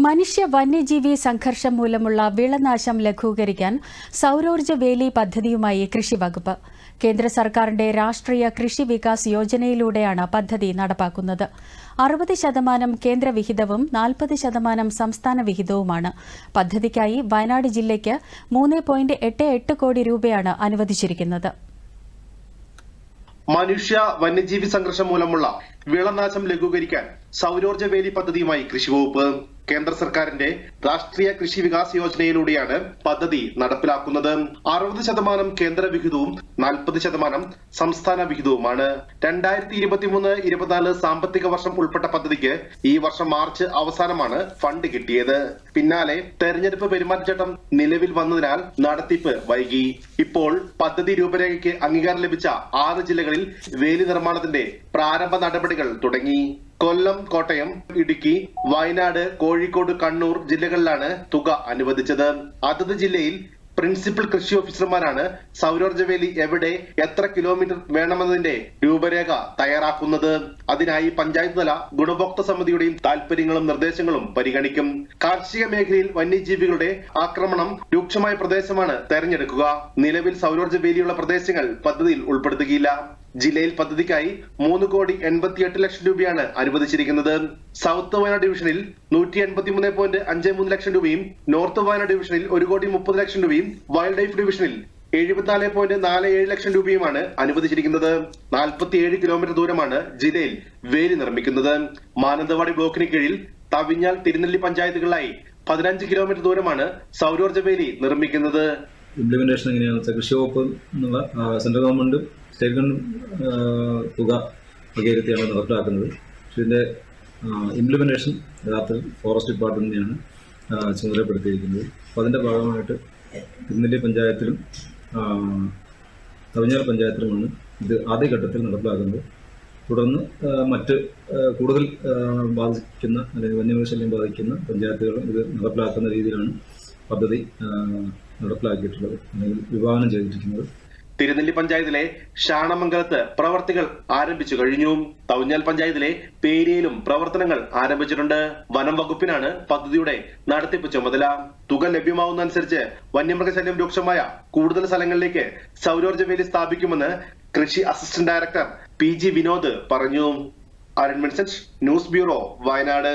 മനുഷ്യ വന്യജീവി സംഘർഷം മൂലമുള്ള വിളനാശം ലഘൂകരിക്കാൻ സൗരോർജ്ജ വേലി പദ്ധതിയുമായി കൃഷിവകുപ്പ്. കേന്ദ്ര സർക്കാരിന്റെ രാഷ്ട്രീയ കൃഷി വികാസ് യോജനയിലൂടെയാണ് പദ്ധതി നടപ്പാക്കുന്നത്. 60% കേന്ദ്ര വിഹിതവും 40% സംസ്ഥാന വിഹിതവുമാണ്. പദ്ധതിക്കായി വയനാട് ജില്ലയ്ക്ക് 3.88 കോടി രൂപയാണ് അനുവദിച്ചിരിക്കുന്നത്. മനുഷ്യ വന്യജീവി സംഘർഷം മൂലമുള്ള വിളനാശം ലഘൂകരിക്കാൻ സൗരോർജ്ജ വേലി പദ്ധതിയുമായി കൃഷിവകുപ്പ്. കേന്ദ്ര സർക്കാരിന്റെ രാഷ്ട്രീയ കൃഷി വികാസ് യോജനയിലൂടെയാണ് പദ്ധതി നടപ്പിലാക്കുന്നത്. 60% കേന്ദ്ര വിഹിതവും 40% സംസ്ഥാന വിഹിതവുമാണ്. 2023-24 സാമ്പത്തിക വർഷം ഉൾപ്പെട്ട പദ്ധതിക്ക് ഈ വർഷം മാർച്ച് അവസാനമാണ് ഫണ്ട് കിട്ടിയത്. പിന്നാലെ തെരഞ്ഞെടുപ്പ് പെരുമാറ്റച്ചട്ടം നിലവിൽ വന്നതിനാൽ നടത്തിപ്പ് വൈകി. ഇപ്പോൾ പദ്ധതി രൂപരേഖയ്ക്ക് അംഗീകാരം ലഭിച്ച 6 ജില്ലകളിൽ വേലി നിർമ്മാണത്തിന്റെ പ്രാരംഭ നടപടികൾ തുടങ്ങി. കൊല്ലം, കോട്ടയം, ഇടുക്കി, വയനാട്, കോഴിക്കോട്, കണ്ണൂർ ജില്ലകളിലാണ് തുക അനുവദിച്ചത്. അതത് ജില്ലയിൽ പ്രിൻസിപ്പൽ കൃഷി ഓഫീസർമാരാണ് സൗരോർജ്ജ വേലി എവിടെ, എത്ര കിലോമീറ്റർ വേണമെന്നതിന്റെ രൂപരേഖ തയ്യാറാക്കുന്നത്. അതിനായി പഞ്ചായത്ത് തല ഗുണഭോക്തൃ സമിതിയുടെയും താൽപര്യങ്ങളും നിർദ്ദേശങ്ങളും പരിഗണിക്കും. കാർഷിക മേഖലയിൽ വന്യജീവികളുടെ ആക്രമണം രൂക്ഷമായ പ്രദേശമാണ് തെരഞ്ഞെടുക്കുക. നിലവിൽ സൗരോർജ്ജ വേലിയുള്ള പ്രദേശങ്ങൾ പദ്ധതിയിൽ ഉൾപ്പെടുത്തുകയില്ല. ജില്ലയിൽ പദ്ധതിക്കായി 3.88 കോടി രൂപയാണ് അനുവദിച്ചിരിക്കുന്നത്. സൗത്ത് വയനാട് ഡിവിഷനിൽ 183.53 ലക്ഷം രൂപയും, നോർത്ത് വയനാട് ഡിവിഷനിൽ 1.30 കോടി രൂപയും, വൈൽഡ് ലൈഫ് ഡിവിഷനിൽ 74.47 ലക്ഷം രൂപയുമാണ് അനുവദിച്ചിരിക്കുന്നത്. 47 കിലോമീറ്റർ ദൂരമാണ് ജില്ലയിൽ വേലി നിർമ്മിക്കുന്നത്. മാനന്തവാടി ബ്ലോക്കിന് കീഴിൽ തവിഞ്ഞാൽ, തിരുനെല്ലി പഞ്ചായത്തുകളിലായി 15 കിലോമീറ്റർ ദൂരമാണ് സൗരോർജ്ജ വേലി നിർമ്മിക്കുന്നത്. ഇംപ്ലിമെന്റേഷൻ എങ്ങനെയാണെന്ന് വെച്ചാൽ കൃഷി വകുപ്പ് എന്നുള്ള സെൻട്രൽ ഗവൺമെന്റ് സ്റ്റേറ്റ് ഗവൺമെന്റ് തുക വകയിരുത്തിയാണ് നടപ്പിലാക്കുന്നത്. പക്ഷേ ഇതിന്റെ ഇംപ്ലിമെന്റേഷൻ യഥാർത്ഥത്തിൽ ഫോറസ്റ്റ് ഡിപ്പാർട്ട്മെന്റിനെയാണ് ചുമതലപ്പെടുത്തിയിരിക്കുന്നത്. അപ്പോൾ അതിന്റെ ഭാഗമായിട്ട് തിരുനെല്ലി പഞ്ചായത്തിലും തവിഞ്ഞാൽ പഞ്ചായത്തിലുമാണ് ഇത് ആദ്യഘട്ടത്തിൽ നടപ്പിലാക്കുന്നത്. തുടർന്ന് മറ്റ് കൂടുതൽ ബാധിക്കുന്ന അല്ലെങ്കിൽ വന്യമൃഗശല്യം ബാധിക്കുന്ന പഞ്ചായത്തുകളും ഇത് നടപ്പിലാക്കുന്ന രീതിയിലാണ് പദ്ധതി നടപ്പിലാക്കിയിട്ടുള്ളത്, അല്ലെങ്കിൽ വിഭാവനം ചെയ്തിരിക്കുന്നത്. തിരുനെല്ലി പഞ്ചായത്തിലെ ഷാണമംഗലത്ത് പ്രവർത്തികൾ ആരംഭിച്ചു കഴിഞ്ഞു. തവിഞ്ഞാൽ പഞ്ചായത്തിലെ പേരിയയിലും പ്രവർത്തനങ്ങൾ ആരംഭിച്ചിട്ടുണ്ട്. വനം വകുപ്പിനാണ് പദ്ധതിയുടെ നടത്തിപ്പ് ചുമതല. തുക ലഭ്യമാവുന്നതനുസരിച്ച് വന്യമൃഗശല്യം രൂക്ഷമായ കൂടുതൽ സ്ഥലങ്ങളിലേക്ക് സൗരോർജ്ജ വേലി സ്ഥാപിക്കുമെന്ന് കൃഷി അസിസ്റ്റന്റ് ഡയറക്ടർ PG വിനോദ് പറഞ്ഞു. Arun Vincent, news bureau, Wayanad.